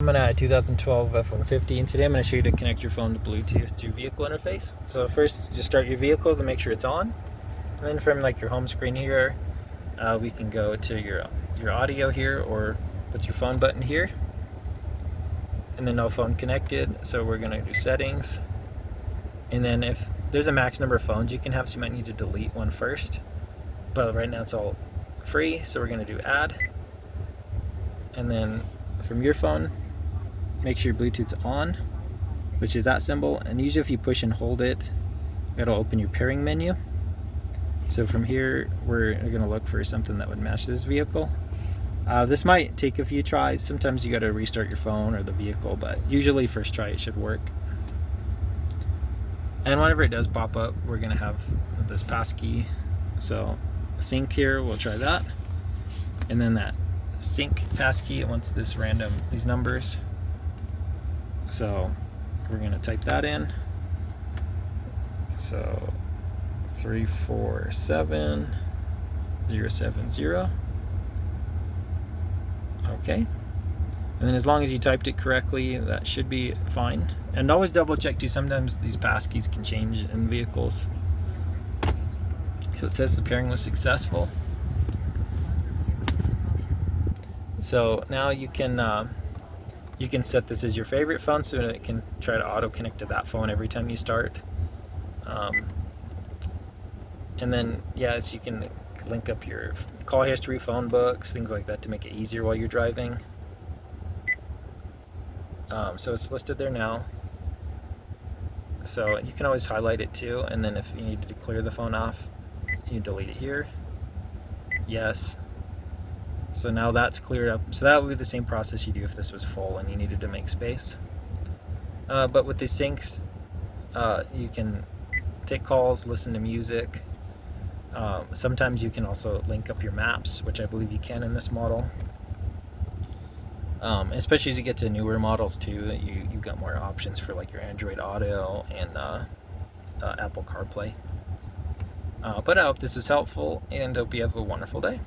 coming at a 2012 F-150, and today I'm going to show you to connect your phone to Bluetooth to your vehicle interface. So first, just start your vehicle to make sure it's on, and then from like your home screen here, we can go to your audio here, or with your phone button here, and then no phone connected. So we're going to do settings, and then if there's a max number of phones you can have, so you might need to delete one first, but right now it's all free, so we're going to do add. And then from your phone, make sure your Bluetooth's on, which is that symbol, and usually if you push and hold it, it'll open your pairing menu. So from here, we're going to look for something that would match this vehicle. This might take a few tries. Sometimes you got to restart your phone or the vehicle, but usually first try it should work. And whenever it does pop up, we're going to have this passkey. So sync here, we'll try that, and then that sync passkey, it wants these numbers, so we're going to type that in. So 347070. Okay, and then as long as you typed it correctly, that should be fine. And always double check too, sometimes these passkeys can change in vehicles. So it says the pairing was successful. So now you can set this as your favorite phone, so it can try to auto connect to that phone every time you start. And then yes, you can link up your call history, phone books, things like that to make it easier while you're driving. So it's listed there now. So you can always highlight it too, and then if you need to clear the phone off, you delete it here. Yes. So now that's cleared up. So that would be the same process you do if this was full and you needed to make space. But with the syncs, you can take calls, listen to music. Sometimes you can also link up your maps, which I believe you can in this model. Especially as you get to newer models too, you've got more options for like your Android Auto and Apple CarPlay. But I hope this was helpful, and hope you have a wonderful day.